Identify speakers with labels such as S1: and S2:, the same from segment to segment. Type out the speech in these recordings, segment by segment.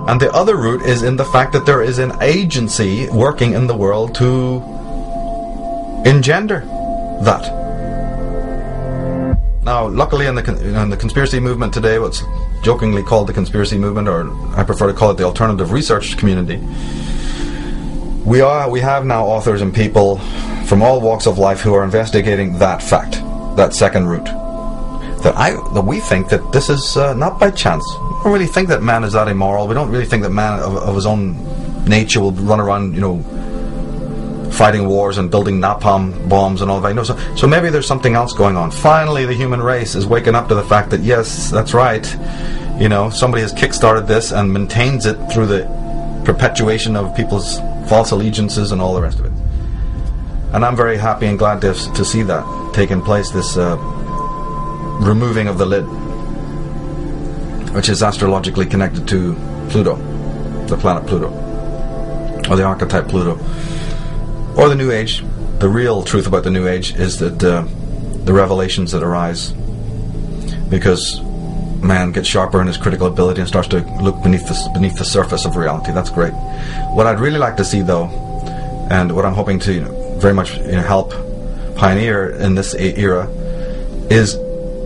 S1: And the other root is in the fact that there is an agency working in the world to engender that. Now, luckily in the conspiracy movement today, what's jokingly called the conspiracy movement, or I prefer to call it the alternative research community, we have now authors and people from all walks of life who are investigating that fact, that second root. That we think that this is not by chance. We don't really think that man is that immoral. We don't really think that man of his own nature will run around, fighting wars and building napalm bombs and all that. So maybe there's something else going on. Finally, the human race is waking up to the fact that yes, that's right. Somebody has kick-started this and maintains it through the perpetuation of people's false allegiances and all the rest of it. And I'm very happy and glad to see that taking place. This removing of the lid, which is astrologically connected to Pluto, the planet Pluto, or the archetype Pluto, or the New Age. The real truth about the New Age is that the revelations that arise because man gets sharper in his critical ability and starts to look beneath the surface of reality. That's great. What I'd really like to see, though, and what I'm hoping to very much help pioneer in this era, is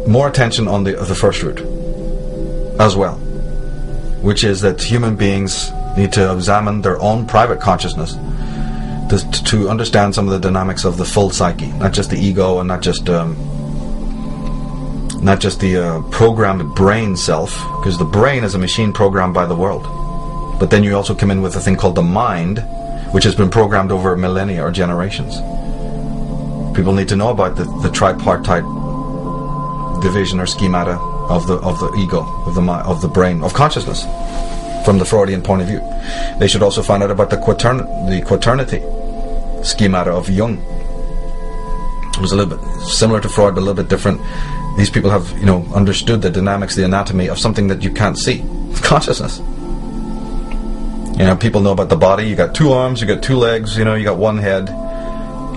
S1: more attention on the first root as well, which is that human beings need to examine their own private consciousness to understand some of the dynamics of the full psyche, not just the ego and not just the programmed brain self, because the brain is a machine programmed by the world. But then you also come in with a thing called the mind, which has been programmed over millennia or generations. People need to know about the tripartite division or schemata of the ego, of the brain, of consciousness, from the Freudian point of view. They should also find out about the quaternity schemata of Jung. It was a little bit similar to Freud, but a little bit different. These people have, understood the dynamics, the anatomy of something that you can't see, consciousness. People know about the body. You got 2 arms, you got 2 legs, you got 1 head.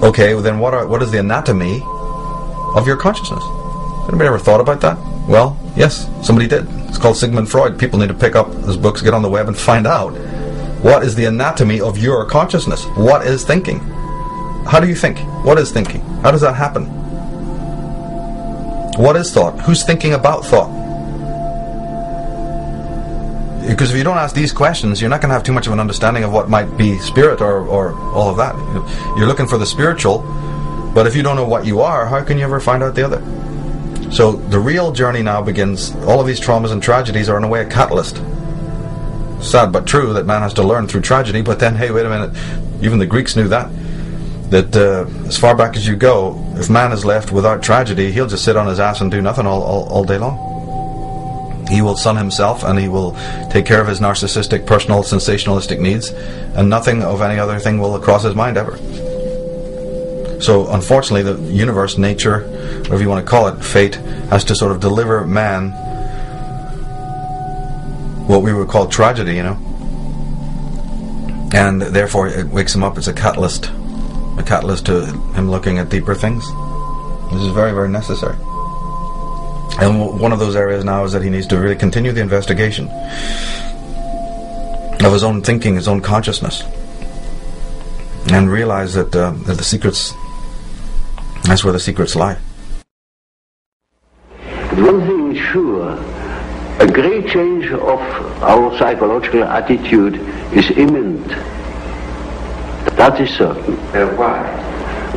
S1: Okay, well then what is the anatomy of your consciousness? Anybody ever thought about that? Well, yes, somebody did. It's called Sigmund Freud. People need to pick up his books, get on the web, and find out what is the anatomy of your consciousness. What is thinking? How do you think? What is thinking? How does that happen? What is thought? Who's thinking about thought? Because if you don't ask these questions, you're not going to have too much of an understanding of what might be spirit or all of that. You're looking for the spiritual, but if you don't know what you are, how can you ever find out the other? So the real journey now begins. All of these traumas and tragedies are in a way a catalyst. Sad but true that man has to learn through tragedy, but then, hey, wait a minute, even the Greeks knew that as far back as you go, if man is left without tragedy, he'll just sit on his ass and do nothing all day long. He will sun himself and he will take care of his narcissistic, personal, sensationalistic needs, and nothing of any other thing will cross his mind ever. So unfortunately the universe, nature, whatever you want to call it, fate, has to sort of deliver man what we would call tragedy, and therefore it wakes him up. It's a catalyst to him looking at deeper things. This is very, very necessary. And one of those areas now is that he needs to really continue the investigation of his own thinking, his own consciousness, and realize that the secrets, that's where the secrets lie.
S2: One thing is sure, a great change of our psychological attitude is imminent. That is certain.
S3: Why?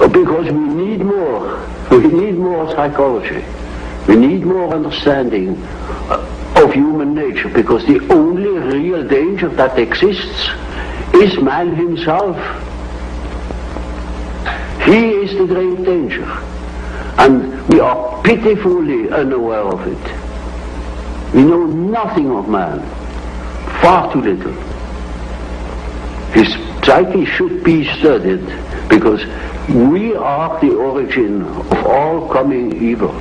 S2: Because we need more. We need more psychology. We need more understanding of human nature, because the only real danger that exists is man himself. He is the great danger, and we are pitifully unaware of it. We know nothing of man, far too little. His psyche should be studied, because we are the origin of all coming evil.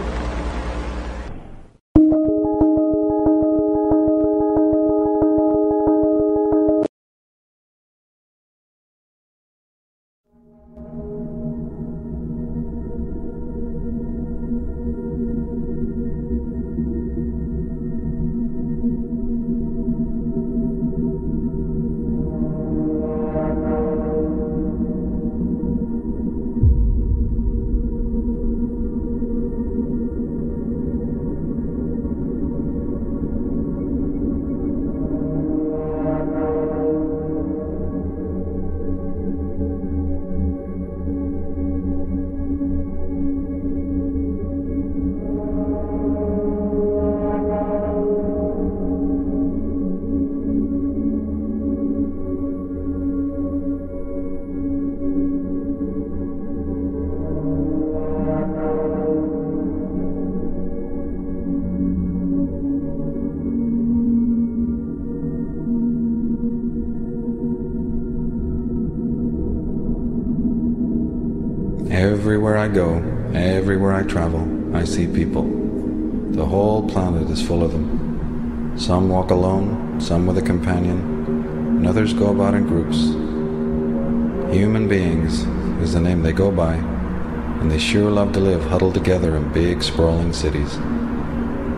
S1: Everywhere I go, everywhere I travel, I see people. The whole planet is full of them. Some walk alone, some with a companion, and others go about in groups. Human beings is the name they go by, and they sure love to live huddled together in big, sprawling cities.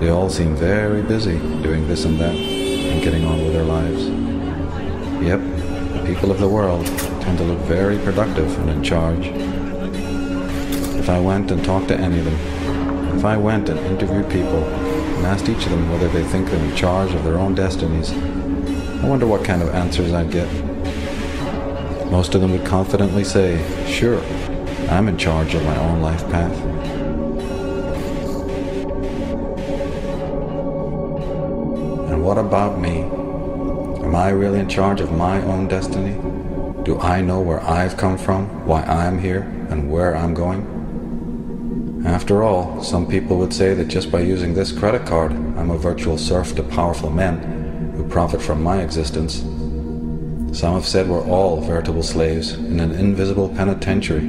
S1: They all seem very busy doing this and that, and getting on with their lives. Yep, the people of the world tend to look very productive and in charge. If I went and talked to any of them, if I went and interviewed people and asked each of them whether they think they're in charge of their own destinies, I wonder what kind of answers I'd get. Most of them would confidently say, sure, I'm in charge of my own life path. And what about me? Am I really in charge of my own destiny? Do I know where I've come from, why I'm here, and where I'm going? After all, some people would say that just by using this credit card, I'm a virtual serf to powerful men who profit from my existence. Some have said we're all veritable slaves in an invisible penitentiary.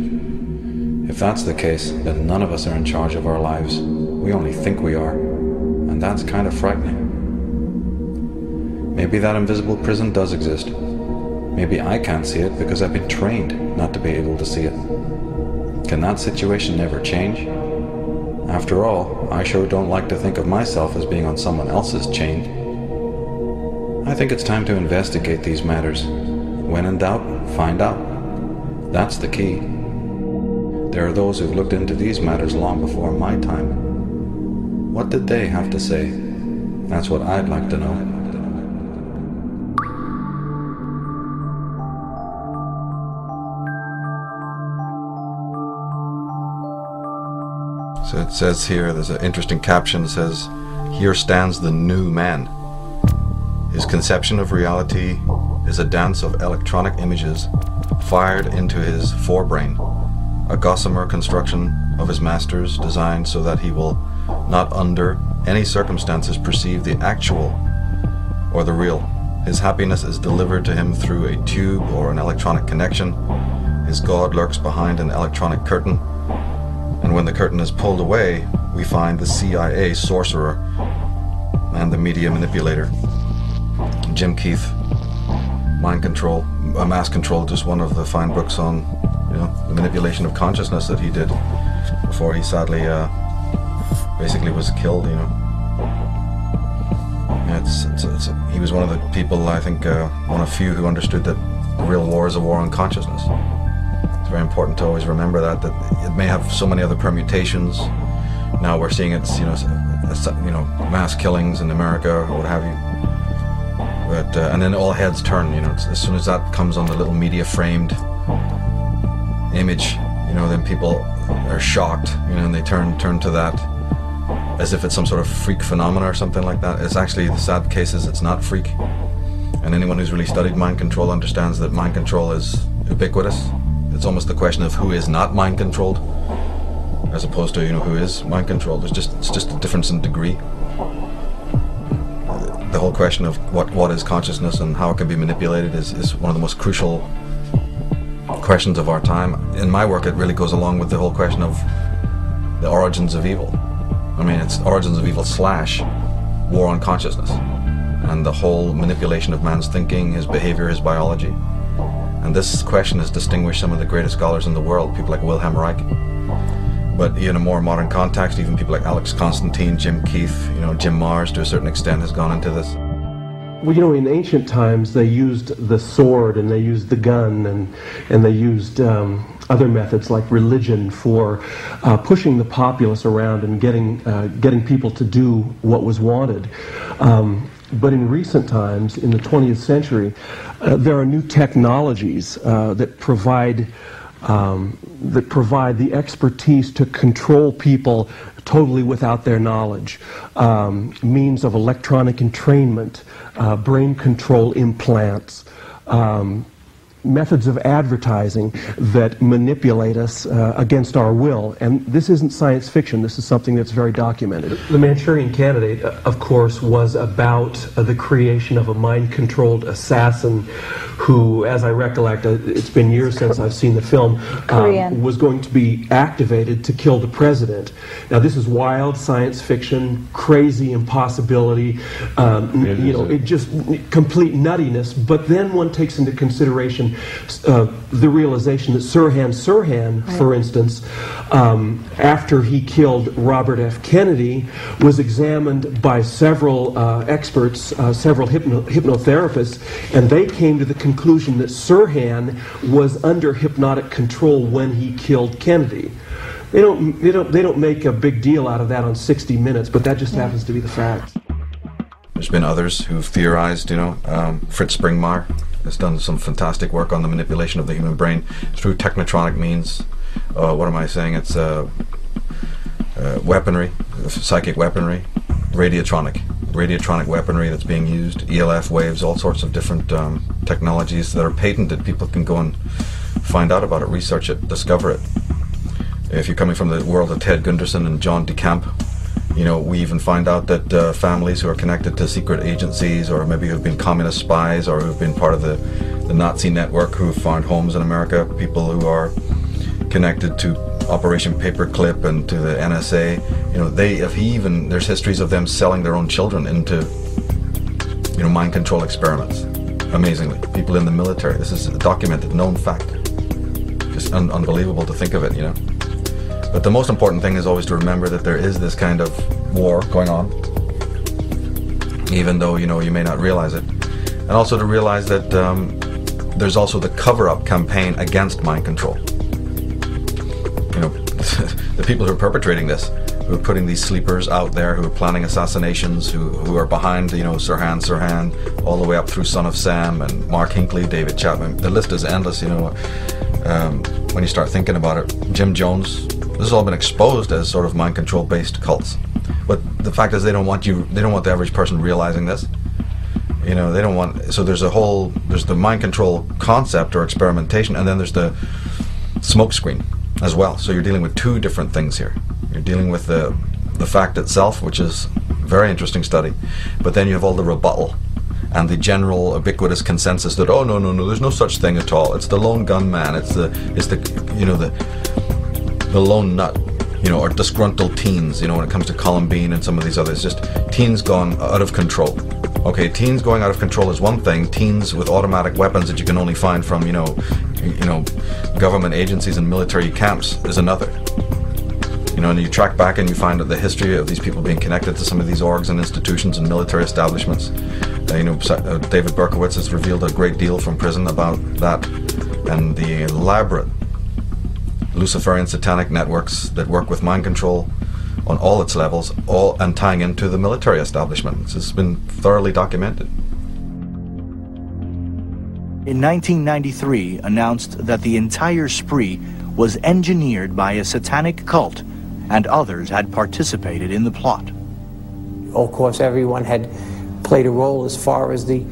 S1: If that's the case, then none of us are in charge of our lives. We only think we are, and that's kind of frightening. Maybe that invisible prison does exist. Maybe I can't see it because I've been trained not to be able to see it. Can that situation never change? After all, I sure don't like to think of myself as being on someone else's chain. I think it's time to investigate these matters. When in doubt, find out. That's the key. There are those who've looked into these matters long before my time. What did they have to say? That's what I'd like to know. So it says here, there's an interesting caption that says, "Here stands the new man. His conception of reality is a dance of electronic images fired into his forebrain, a gossamer construction of his masters designed so that he will not under any circumstances perceive the actual or the real. His happiness is delivered to him through a tube or an electronic connection. His God lurks behind an electronic curtain. And when the curtain is pulled away, we find the CIA sorcerer and the media manipulator." Jim Keith, Mind Control, Mass Control, just one of the fine books on, the manipulation of consciousness that he did before he sadly basically was killed. He was one of the people, I think, one of few who understood that the real war is a war on consciousness. It's very important to always remember that it may have so many other permutations. Now we're seeing it's mass killings in America or what have you. But and then all heads turn. As soon as that comes on the little media framed image, then people are shocked. And they turn to that as if it's some sort of freak phenomena or something like that. It's actually, the sad case is it's not freak. And anyone who's really studied mind control understands that mind control is ubiquitous. It's almost the question of who is not mind controlled, as opposed to who is mind controlled. It's just a difference in degree. The whole question of what is consciousness and how it can be manipulated is one of the most crucial questions of our time. In my work, it really goes along with the whole question of the origins of evil. I mean, it's origins of evil / war on consciousness, and the whole manipulation of man's thinking, his behavior, his biology. And this question has distinguished some of the greatest scholars in the world, people like Wilhelm Reich. But in a more modern context, even people like Alex Constantine, Jim Keith, Jim Mars to a certain extent has gone into this.
S3: Well, in ancient times they used the sword and they used the gun and they used other methods like religion for pushing the populace around and getting people to do what was wanted. But in recent times, in the 20th century, there are new technologies that provide the expertise to control people totally without their knowledge. Means of electronic entrainment, brain control implants, methods of advertising that manipulate us against our will. And this isn't science fiction. This is something that's very documented. The Manchurian Candidate, of course, was about the creation of a mind-controlled assassin who, as I recollect, it's been years since I've seen the film, was going to be activated to kill the president. Now, this is wild science fiction, crazy impossibility, you know, it just complete nuttiness. But then one takes into consideration the realization that Sirhan, for instance, after he killed Robert F. Kennedy, was examined by several experts, several hypnotherapists, and they came to the conclusion that Sirhan was under hypnotic control when he killed Kennedy. They don't make a big deal out of that on 60 Minutes, but that just happens to be the fact.
S1: There's been others who've theorized, you know, Fritz Springmeier has done some fantastic work on the manipulation of the human brain through technotronic means. What am I saying? It's weaponry, psychic weaponry, radiotronic weaponry that's being used, ELF waves, all sorts of different technologies that are patented. People can go and find out about it, research it, discover it. If you're coming from the world of Ted Gunderson and John DeCamp, you know, we even find out that families who are connected to secret agencies, or maybe who've been communist spies, or who've been part of the Nazi network, who've found homes in America, people who are connected to Operation Paperclip and to the NSA, you know, there's histories of them selling their own children into, you know, mind control experiments. Amazingly, people in the military. This is a documented, known fact. Just unbelievable to think of it, you know. But the most important thing is always to remember that there is this kind of war going on, even though, you know, you may not realize it. And also to realize that there's also the cover-up campaign against mind control. You know, the people who are perpetrating this, who are putting these sleepers out there, who are planning assassinations, who are behind, you know, Sirhan, all the way up through Son of Sam and Mark Hinckley, David Chapman. The list is endless, you know, when you start thinking about it. Jim Jones. This has all been exposed as sort of mind control based cults. But the fact is they don't want the average person realizing this. You know, they don't want, so there's the mind control concept or experimentation, and then there's the smoke screen as well. So you're dealing with two different things here. You're dealing with the fact itself, which is a very interesting study, but then you have all the rebuttal and the general ubiquitous consensus that, oh no, there's no such thing at all. It's the lone gunman. It's the you know, the lone nut, you know, or disgruntled teens, you know, when it comes to Columbine and some of these others, just teens gone out of control. Okay, teens going out of control is one thing. Teens with automatic weapons that you can only find from, you know, government agencies and military camps is another. You know, and you track back and you find out the history of these people being connected to some of these orgs and institutions and military establishments. You know, David Berkowitz has revealed a great deal from prison about that, and the elaborate Luciferian satanic networks that work with mind control on all its levels, and tying into the military establishment. This has been thoroughly documented.
S4: In 1993, announced that the entire spree was engineered by a satanic cult, and others had participated in the plot.
S5: Of course, everyone had played a role as far as the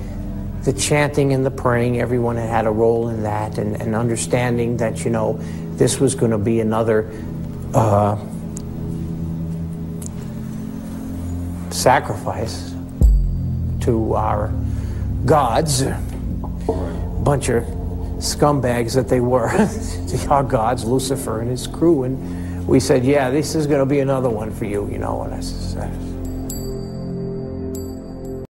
S5: chanting and the praying. Everyone had a role in that, and understanding that, you know, this was going to be another sacrifice to our gods, bunch of scumbags that they were, to our gods, Lucifer and his crew. And we said, yeah, this is going to be another one for you, you know. And I said,